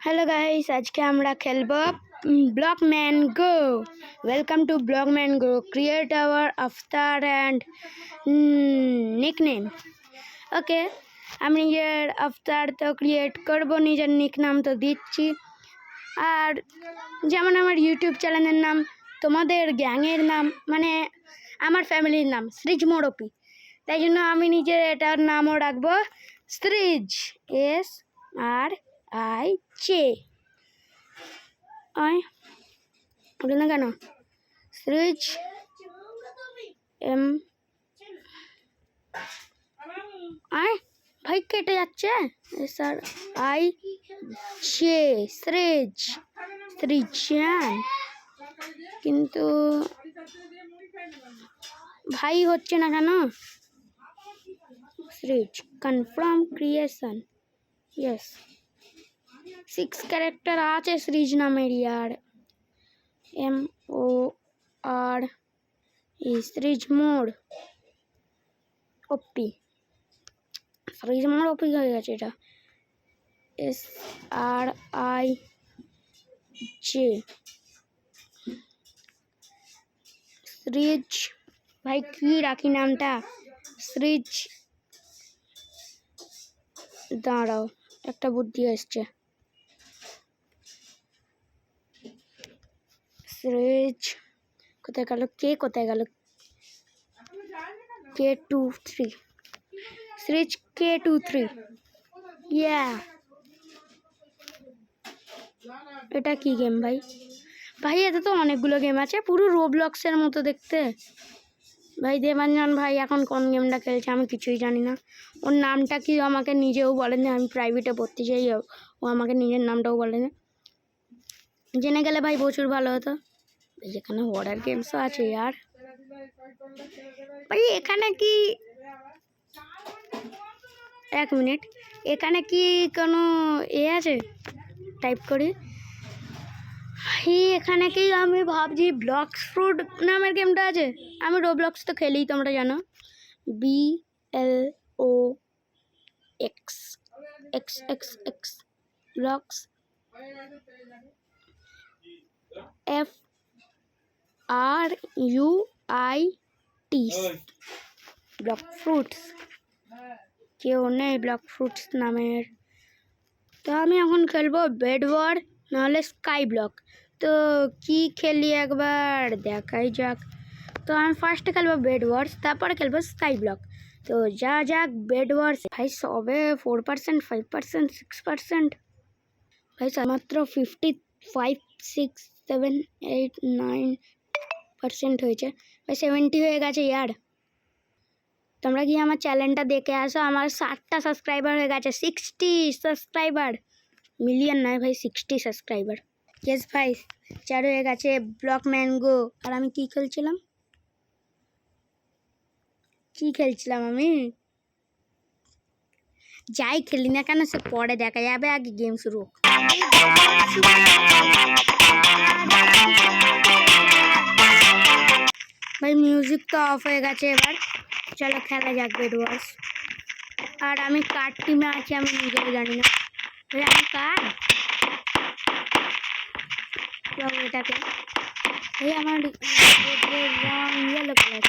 Hello guys, आज के আমরা খেলবো Blockman go. Welcome to Blockman go. Create our avatar and nickname. Okay, আমি নিজের আফতার তো ক্রিয়েট করব, নিজের নিকনাম তো দিচ্ছি। আর যেমন আমার ইউটিউব চ্যানেলের নাম, তোমাদের গ্যাংয়ের নাম, মানে আমার ফ্যামিলির নাম সৃজ মোড়পি, তাই জন্য আমি নিজের এটার নামও রাখবো সৃজ, SRIJ। আয় ওটা না কেন সৃজ আয় ভাই কেটে যাচ্ছে। SRIJ সৃজ, সৃজান, কিন্তু ভাই হচ্ছে না কেন। সৃজ কনফার্ম ক্রিয়েশন, ইয়েস 6 ক্যারেক্টার আছে সৃজ নামের ইয়ার। MORE সৃজ মোড় ওপি, সৃজ মোড় ওপি হয়ে গেছে এটা। SRIJ সৃজ, ভাই কি রাখি নামটা? সৃজ, দাঁড়াও একটা বুদ্ধি আসছে। সৃজ কোথায় গেল? কোথায় গেল? K23 সৃজ, K23, ইয়া। এটা কি গেম ভাই? ভাই এতে তো অনেকগুলো গেম আছে, পুরো রোবলক্সের মতো দেখতে। ভাই দেবাঞ্জন ভাই এখন কোন গেমটা খেলছে আমি কিছুই জানি না। ওর নামটা কি আমাকে নিজেও বলেন না, আমি প্রাইভেটে পড়তে চাই, ও আমাকে নিজের নামটাও বলে না। জেনে গেলে ভাই প্রচুর ভালো হতো। এখানে হরার গেমসও আছে यार। ভাই এখানে কি, এক মিনিট, এখানে কি কোনো আছে? টাইপ করি ভাই, এখানে কি আমি ভাবছি ব্লক্স ফ্রুট নামের গেমটা আছে। আমি রোবলক্স তো খেলি, তোমরা জানো। BLOX ব্লক্স, FRUIT block fruits. কেউ নেই ব্লক ফ্রুটস নামের। তো আমি এখন খেলবো বেড ওয়ার নাহলে স্কাই ব্লক। তো কি খেলি একবার দেখাই যাক। তো আমি ফার্স্টে খেলবো বেড ওয়ার্স, তারপরে খেলবো স্কাই ব্লক। তো যা যাক বেড ওয়ার্স। ভাই সবে 4%, 5%, 6%, ভাই মাত্র 55, 6, 7, 8, 9% হয়েছে। ভাই 70 হয়ে গেছে ইয়ার। তোমরা কি আমার চ্যানেলটা দেখে আসো, আমার 60টা সাবস্ক্রাইবার হয়ে গেছে। 60 সাবস্ক্রাইবার, মিলিয়ন নয় ভাই, 60 সাবস্ক্রাইবার। ইয়েস ভাই, 4 হয়ে গেছে ব্লকম্যান গো। আর আমি কি খেলছিলাম আমি? যাই খেলি না কেন সে পরে দেখা যাবে, আগে গেম শুরু হোক। ভাই মিউজিক তো অফ হয়ে গেছে, এবার চলো খেলা যাক বেড ওয়ার্স। আর আমি কার টিমে আছি আমি নিজেও জানি না। আমি কার এটাকে, এই আমার রং ইয়েলো কালার,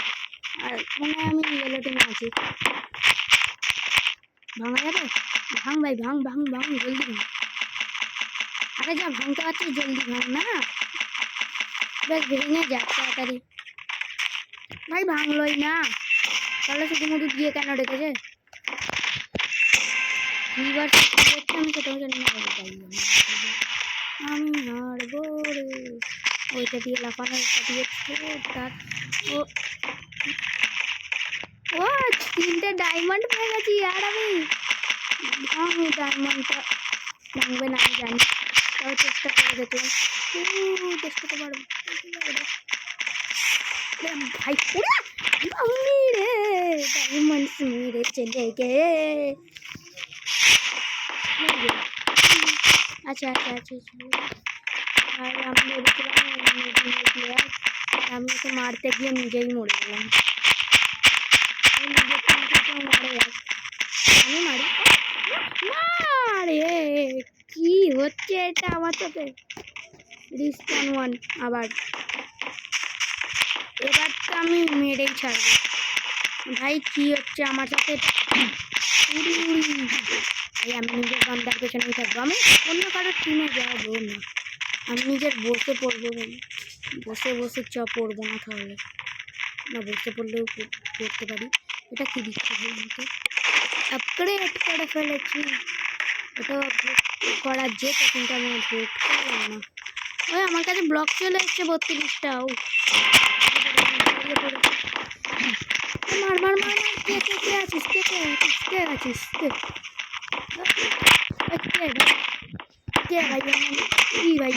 আর মনে হয় আমি ইয়েলো টিমে আছি। ভাঙা যাবে? ভাঙ ভাই, ভাঙ ভাঙ ভাঙ, জলদি ভাঙ। আরে যা ভাঙতে পারছিস জলদি ভাঙ না, বেশ ভেঙে যাক তাড়াতাড়ি। ভাই ভাঙলই না, তাহলে শুধু দিয়ে কেন রেখেছে? আমি সেটাও জানি না, আমি হারবো রে। ওইটা দিয়ে লাফানো, ওইটা দিয়ে তার ও 3টে ডায়মন্ড পেয়ে গেছি আর আমি। ডায়মন্ডটা ভাঙবে না আমি জানি, তাও চেষ্টা করে দেখলাম। চেষ্টা তো পারবো ভাই, পুরা রে ডায়মন্ড মেরে চলে গে। আচ্ছা, আর আমি ভেবেছিলাম আমি তো মারতে গিয়ে নিজেই মরে গেলাম। আমি মারি, কি হচ্ছে এটা আমার সাথে? রিস্পন 1 আবার। এবার তো আমি মেরেই ছাড়বো। ভাই কি হচ্ছে আমার সাথে? উড়ি উড়ি। ভাই আমি নিজের বান্দার পেছনেই থাকবো, আমি অন্য কারোর টিমে যাবো না। আমি নিজের বসে পড়বো, বসে বসে পড়বো না তাহলে না, বসে পড়লেও পড়তে পারি। এটা কি দিচ্ছে আমাকে? আপগ্রেড করে ফেলেছি। এটা করার যেত কিন্তু আমি আপগ্রেড করলাম না। ওই আমার কাছে ব্লক চলে এসছে 32টা। ও মার মার মার, কে কে কে আছিস? কে কে আছিস? কে আছিস? কে কে ভাই? কি ভাই?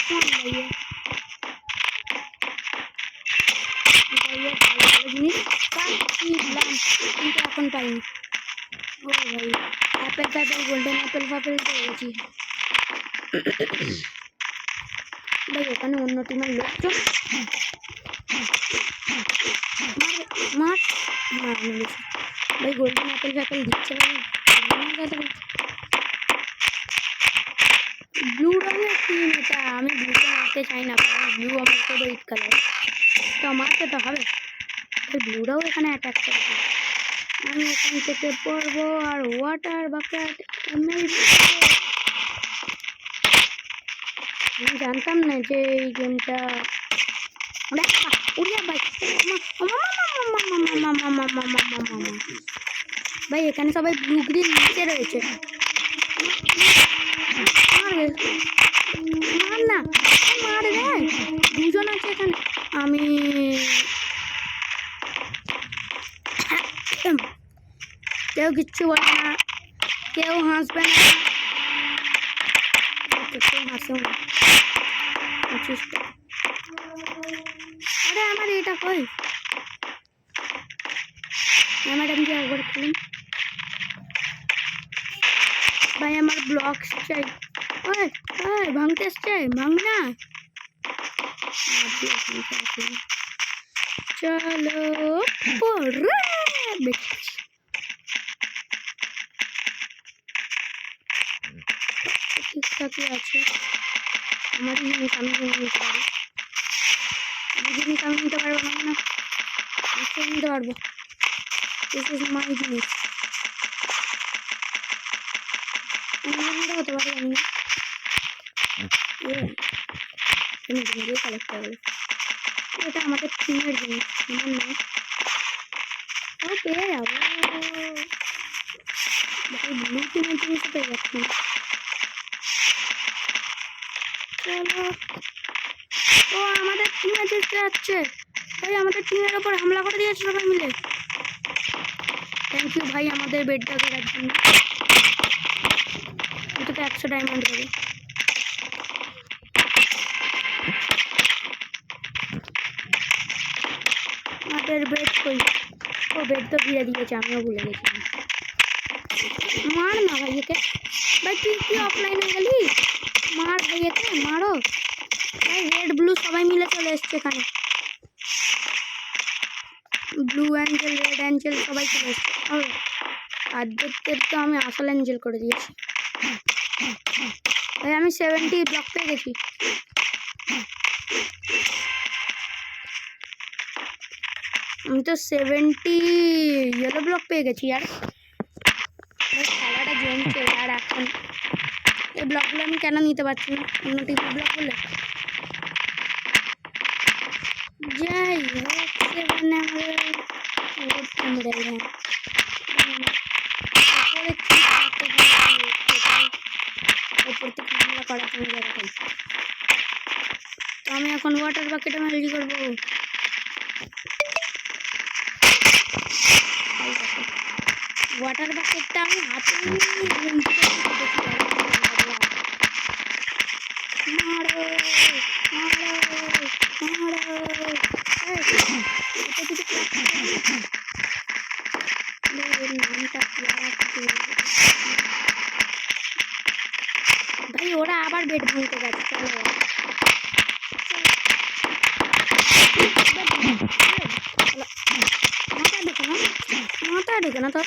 কোন ভাই? ভালো জিনিস পাচ্ছিলাম কিন্তু এখন পাইনি। ও ভাই অ্যাপেল ট্যাপেল, গোল্ডেন অ্যাপেল ফ্যাপেল পেয়ে গেছি। ভাই ওখানে অন্য টিমের লোকজন মার মার মেরেছি। ভাই গোল্ডেন অ্যাপেল ফ্যাপেল দিচ্ছে ভাই। ব্লু রঙের টিম এটা, আমি ব্লুকে মারতে চাই না কারণ ব্লু আমার তো রেড কালার, তো মারতে তো হবে। ব্লুরাও এখানে অ্যাটাক করবে। আমি এখান থেকে পড়বো আর ওয়াটার বাকেট। আমি জানতাম না যে এই গেমটা ভাই এখানে সবাই ব্লু গ্রিন নিচে রয়েছে। মার না, মার রে, দুজন আছে এখানে। আমি কেউ কিচ্ছু বলে না, কেউ হাসবে না, কেউ হাসেও না। আরে আমার এটা কই? ম্যাডাম কি একবার খুলুন ভাই, আমার ব্লকস চাই। ওই ওই ভাঙতে আসছে, ভাঙ না। চলো ঠিকঠাকই আছে। আমার জিনিস আমি নিতে পারি, আমার জিনিস আমি নিতে পারবো না, না নিশ্চয়ই নিতে পারবো। দিস ইজ মাই জিনিস, আমি হতে পারি। আমি নিজে কালেক্ট করবো, এটা আমাদের টিমের জিনিস, আমার নয়। ও পেয়ে যাবো ভাই, ব্লু টিমের জিনিস পেয়ে যাচ্ছি। চলো, ও আমাদের টিমে দেখতে যাচ্ছে ভাই, আমাদের টিমের ওপর হামলা করে দিয়েছে সবাই মিলে। থ্যাংক ইউ ভাই আমাদের বেডটা করার জন্য। তোকে 100 ডায়মন্ড দেবে। আমাদের বেড কই? ও বেড তো ঘিরে দিয়েছে, আমিও ভুলে গেছিলাম। মার না ভাই একে, ভাই তুই কি অফলাইন হয়ে গেলি? মার ভাই একে, মারো ভাই। রেড ব্লু সবাই মিলে চলে এসছে এখানে, ব্লু অ্যাঞ্জেল, রেড অ্যাঞ্জেল সবাই চলে এসছে। আর্ধেকদের তো আমি আসল অ্যাঞ্জেল করে দিয়েছি ভাই। আমি 70 ব্লক পেয়ে গেছি। আমি তো 70 ইয়েলো ব্লক পেয়ে গেছি। আর খেলাটা জমছে আর এখন এই ব্লকগুলো আমি কেন নিতে পারছি না অন্য টিমের ব্লক বলে? যাই হোক, 7 তো আমি এখন ওয়াটার বাকেটে ম্যাজি করবো। ওয়াটার বাকেটটা আমি হাতে ভাই, ওরা আবার বেড ভাঙতে গেছে। চলো মাথায় ঢুকে না তোর,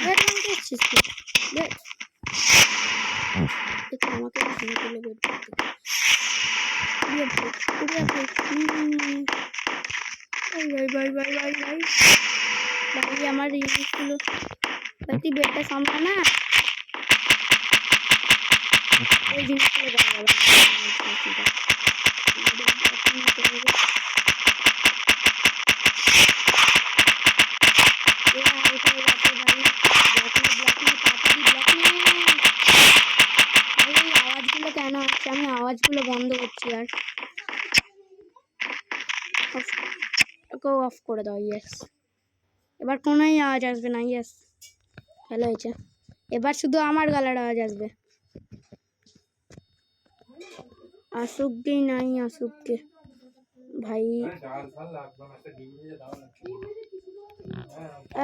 বেড ভাঙতে এসছিস তুই? আমাকে তুলে বের করতে ভাই আমার জিনিসগুলো ভাই তুই বেডটা সামলা না ওই জিনিসগুলো আওয়াজগুলো কেন হচ্ছে আমি আওয়াজগুলো বন্ধ করছি আর ওকে অফ করে দাও ইয়েস এবার কোনোই আওয়াজ আসবে না ইয়েস ভালো হয়েছে এবার শুধু আমার গলার আওয়াজ আসবে আসুক গে নাই আসুক গে ভাই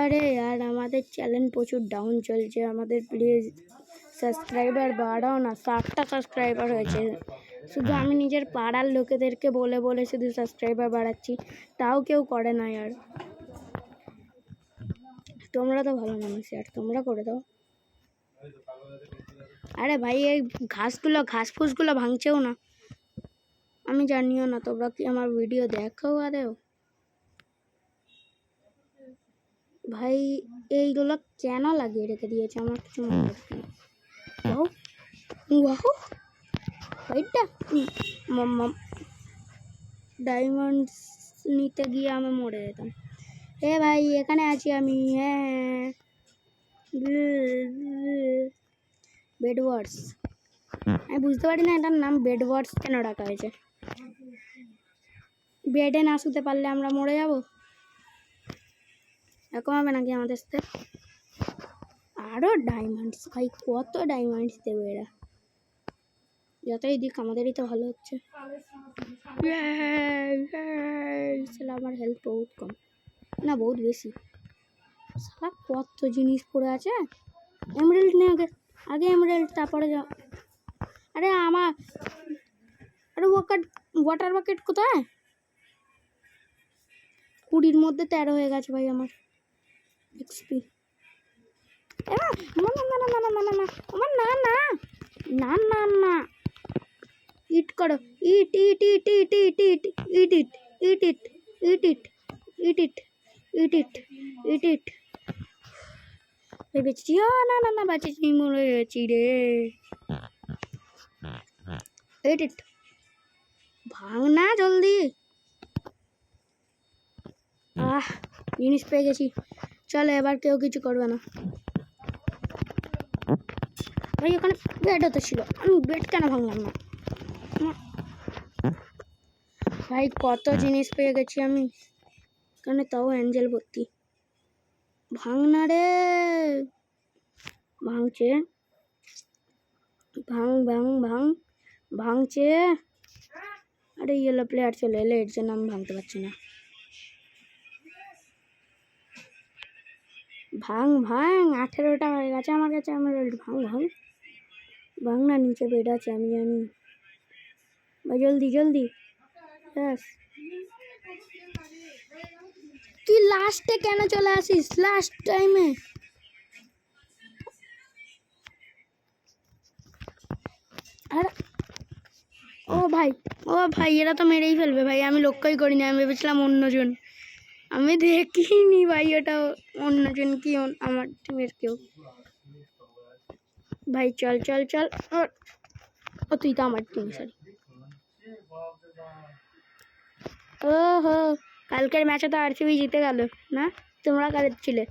আরে यार আমাদের চ্যানেল প্রচুর ডাউন চলছে আমাদের প্লিজ সাবস্ক্রাইবার বাড়াও না 60টা সাবস্ক্রাইবার হয়েছে শুধু আমি নিজের পাড়ার লোকেদেরকে বলে বলে শুধু সাবস্ক্রাইবার বাড়াচ্ছি তাও কেউ করে না यार তোমরা তো ভালো মানুষ यार তোমরা করে দাও আরে ভাই এই ঘাস ফুসগুলো ভাঙছেও না আমি জানিও না তোমরা কি আমার ভিডিও দেখো আরেও ভাই এইগুলো কেন লাগিয়ে রেখে দিয়েছে আমার কিছু মনে হচ্ছে না ওয়াও ভাইটা ডায়মন্ডস নিতে গিয়ে আমি মরে যেতাম ভাই এখানে আছি আমি হ্যাঁ বেডওয়ার্স আমি বুঝতে পারি না এটার নাম বেডওয়ার্স কেন রাখা হয়েছে বেডে না শুতে পারলে আমরা মরে যাব এরকম হবে নাকি আমাদের সাথে আরও ডায়মন্ডস ভাই কত ডায়মন্ডস দেবে এরা যতই দিক আমাদেরই তো ভালো হচ্ছে আমার হেলথ বহুত কম না বহুত বেশি সারা কত জিনিস পড়ে আছে এমরাল্ড নে আগে এমরাল্ড তারপরে যা আরে আমার আরে ওয়াটার বাকেট কোথায় 20-র মধ্যে 13 হয়ে গেছে ভাই আমার এক্সপি না ইট করো ইট ভেবেছি না বাঁচেছি মরে গেছি রে ইট ভাঙ না জলদি জিনিস পেয়ে গেছি চলো এবার কেউ কিছু করবে না ভাই ওখানে বেড হতে ছিল আমি বেড কেন ভাঙলাম না ভাই কত জিনিস পেয়ে গেছি আমি এখানে তাও অ্যাঞ্জেল ভর্তি ভাঙ না রে ভাঙছে ভাঙছে আরে ইয়েলো প্লেয়ার চলে এলে এর জন্য আমি ভাঙতে পারছি না ভাঙ 18টা হয়ে গেছে আমার কাছে আমার ভাঙ না নিচে বেড আছে আমি জানি ভাই জলদি ব্যাস তুই লাস্টে কেন চলে আসিস লাস্ট টাইমে আর ও ভাই এরা তো মেরেই ফেলবে ভাই আমি লক্ষ্যই করিনি আমি ভেবেছিলাম অন্যজন আমি দেখিনি ভাই ওটা অন্যজন কি আমার টিমের কেউ ভাই চল ও তুই তো আমার টিম সরি ওহো কালকের ম্যাচে তো আরসিবি জিতে গেল না তোমরা কাদের ছিলে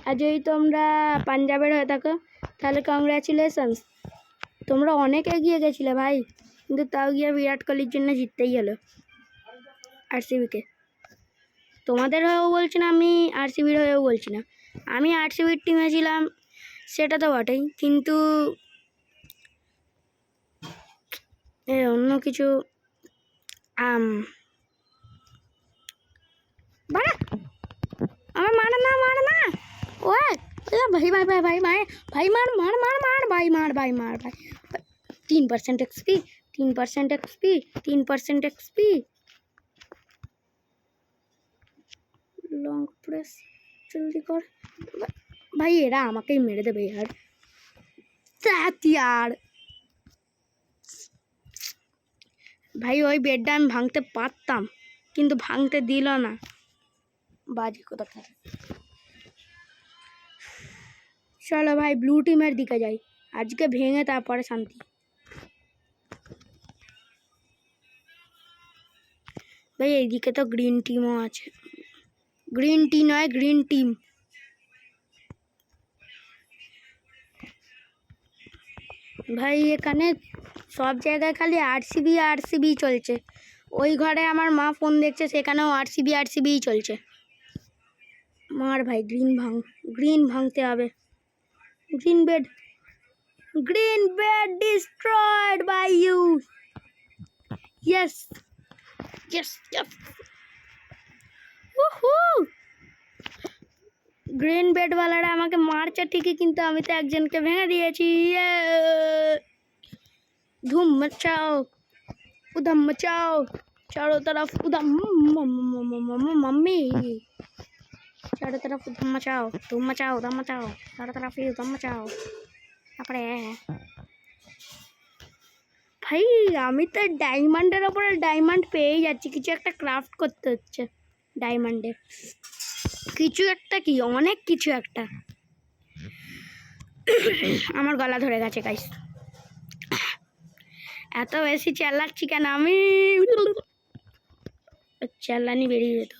আর যদি তোমরা পাঞ্জাবের হয়ে থাকো তাহলে কংগ্রাচুলেশনস তোমরা অনেক এগিয়ে গেছিলে ভাই কিন্তু তাও গিয়ে বিরাট কোহলির জন্য জিততেই হলো আরসিবিকে তোমাদের হয়েও বলছি না আমি আরসিবির হয়েও বলছি না আমি আরসিবির টিমে ছিলাম সেটা তো বটেই কিন্তু অন্য কিছু আমার মার না ও ভাই মার 3% XP লং প্রেস জলদি কর ভাই এরা আমাকেই মেরে দেবে यार ভাই ওই বেডটা আমি ভাঙতে পারতাম, কিন্তু ভাঙতে দিল না, বাজে কোথাকার। চলো ভাই ব্লু টিমের দিকে যাই, আজকে ভেঙে তারপরে শান্তি। ভাই এইদিকে তো গ্রিন টিমও আছে, গ্রিন টি নয় গ্রিন টিম। ভাই এখানে সব জায়গায় খালি আরসিবি চলছে। ওই ঘরে আমার মা ফোন দেখছে, সেখানেও আরসিবিই চলছে। মার ভাই গ্রিন ভাঙতে হবে। Green bed destroyed by you. Yes yes yes, green বেডওয়ালারা আমাকে মারছে ঠিকই, কিন্তু আমি তো একজনকে ভেঙে দিয়েছি। धूम मचाओ, उधम मचाओ, चारों तरफ उधम मम्मी, चारों तरफ उधम मचाओ, धूम मचाओ, उधम मचाओ, चारों तरफ ही उधम मचाओ। अपने ভাই আমি তো ডায়মন্ডের ওপরে ডায়মন্ড পেয়ে যাচ্ছি, কিছু একটা ক্রাফট করতে হচ্ছে ডায়মন্ডের, কিছু একটা কি অনেক কিছু একটা। আমার গলা ধরে গেছে গাইস, এত বেশি চেল্লাচ্ছি কেন আমি? চেল্লানি বেরিয়ে যেত,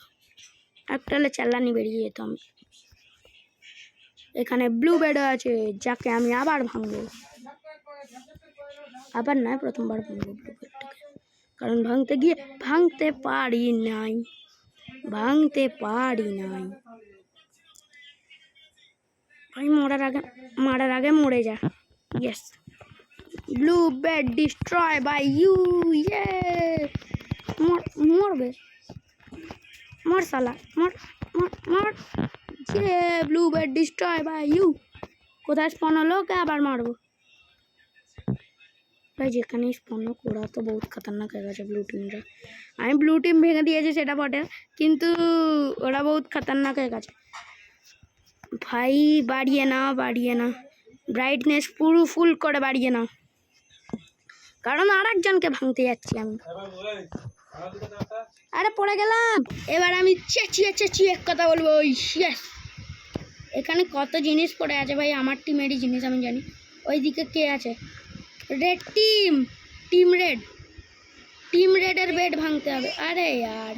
একটা হলে চেল্লানি বেরিয়ে যেত। আমি এখানে ব্লু বেডও আছে, যাকে আমি আবার ভাঙবো, আবার নয় প্রথমবার ভাঙবো ব্লু বেডটাকে, কারণ ভাঙতে পারি নাই। ভাই মারার আগে মরে যা। Yes, blue bed destroy by you. ইয়ে মরবে, মর সালা, মর। ইয়ে blue bed destroy by you. কোথায় স্পন হলো, কে আবার মারবো? ভাই যেখানে স্পন করা তো বহুত খতরনাক হয়ে গেছে ব্লু টিমরা। আমি ব্লু টিম ভেঙে দিয়েছি সেটা বটে, কিন্তু ওরা বহুত খতরনাক হয়ে গেছে। ভাই বাড়িয়ে না, ব্রাইটনেস পুরো ফুল করে বাড়িয়ে নাও, কারণ আর একজনকে ভাঙতে যাচ্ছি আমি। আরে পড়ে গেলাম, এবার আমি চেঁচিয়ে এক কথা বলবো। ইয়েস, এখানে কত জিনিস পড়ে আছে ভাই, আমার টিমেরই জিনিস আমি জানি। ওইদিকে কে আছে? রেড টিম রেডের বেড ভাঙতে হবে। আরে यार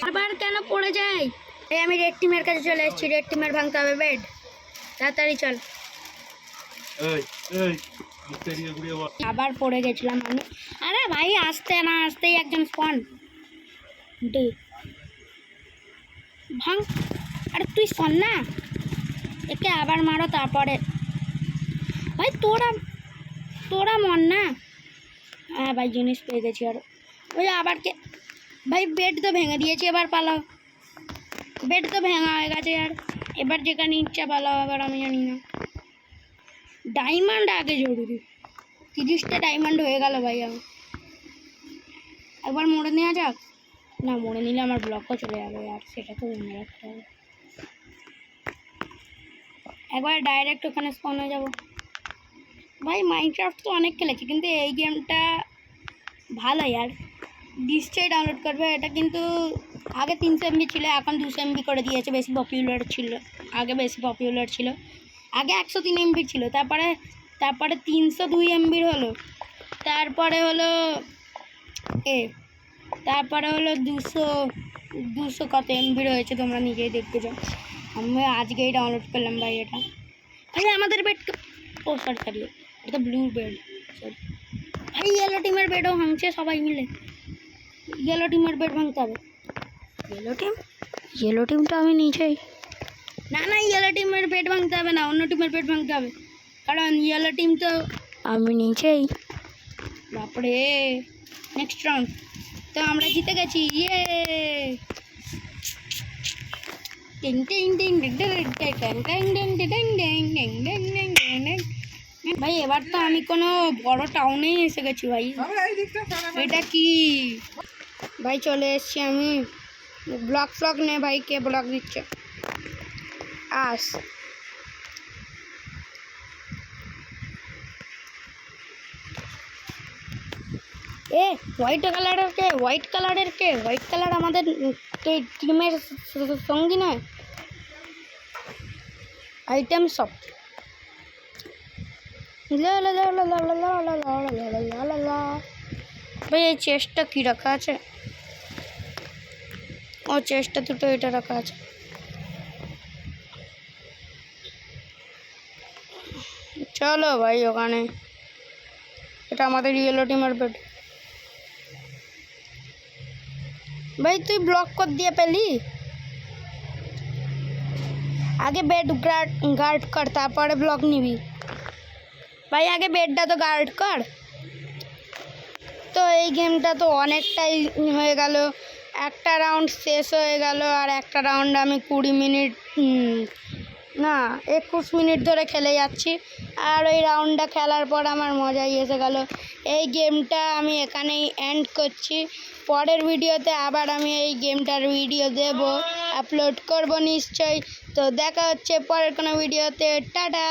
আবার কেন পড়ে যায়? এই আমি রেড টিমের কাছে চলে এসেছি, রেড টিমের ভাঙতে হবে বেড, তাড়াতাড়ি চল। আবার পড়ে গেছিলাম আমি। আরে ভাই আসতেই একজন স্পন ভাঙ। আরে তুই শোন না, একে আবার মারো, তারপরে ভাই তোরা মন না। হ্যাঁ ভাই জিনিস পেয়ে গেছি। আর ওই আবার কে ভাই, বেড তো ভেঙে দিয়েছি, এবার পালাও। বেড তো ভেঙা হয়ে গেছে আর এবার যেখানে ইচ্ছা পালাও। এবার আমি জানি না, ডায়মন্ড আগে জরুরি। 30টা ডায়মন্ড হয়ে গেল ভাই। আমি একবার মরে নেওয়া যাক না, মরে নিলে আমার ব্লকও চলে যাবে, আর সেটা তো মনে রাখতে হবে। একবার ডাইরেক্ট ওখানে স্পন হয়ে যাবো। ভাই মাইনক্রাফট তো অনেক খেলেছি, কিন্তু এই গেমটা ভালো। আর নিশ্চয়ই ডাউনলোড করবে এটা, কিন্তু আগে 300 MB ছিল, এখন 200 MB করে দিয়েছে। বেশি পপুলার ছিল, আগে বেশি পপুলার ছিল। আগে 103 MB ছিল, তারপরে 302 MB হলো, তারপরে হলো 200 কত MB রয়েছে, তোমরা নিজেই দেখতে যাও। আমি আজকেই ডাউনলোড করলাম ভাই এটা। ভাই আমাদের বেড, ও সরি এটা ব্লু বেড, সরি ভাই। ইয়েলো টিমের বেডও ভাঙছে সবাই মিলে, ইয়েলো টিমের বেড ভাঙতে হবে। ইয়েলো টিম তো আমি নিচেই। না ইয়েলো টিমের বেড ভাঙতে হবে না, অন্য টিমের বেড ভাঙতে হবে, কারণ ইয়েলো টিম তো আমি নিচেই। বাপরে, নেক্সট রাউন্ড তো আমরা জিতে গেছি। ইয়ে ভাই এবার তো আমি কোনো বড় টাউনেই এসে গেছি ভাই। এটা কি ভাই, চলে এসছি আমি। ব্লক নে ভাই, কে ব্লক দিচ্ছে? আস এ হোয়াইট কালারের কে হোয়াইট কালার আমাদের টিমের সঙ্গী নয়। আইটেম সব ভাই এই চেস্টটা কি রাখা আছে? ও চেস্টটা দুটো এটা রাখা আছে। চলো ভাই ওখানে, এটা আমাদের ইয়েলো টিমের বেড। ভাই তুই ব্লক করে দিয়ে পেলি? আগে বেড গার্ড কর, তারপরে ব্লক নিবি। ভাই আগে বেডটা তো গার্ড কর। তো এই গেমটা তো অনেকটাই হয়ে গেল, একটা রাউন্ড শেষ হয়ে গেল, আর একটা রাউন্ড আমি 20 মিনিট না 21 মিনিট ধরে খেলে যাচ্ছি। আর ওই রাউন্ডটা খেলার পর আমার মজাই এসে গেল। এই গেমটা আমি এখানেই এন্ড করছি। পরের ভিডিওতে আবার আমি এই গেমটার ভিডিও দেব, আপলোড করব নিশ্চয়ই। তো দেখা হচ্ছে পরের কোনো ভিডিওতে। টাটা।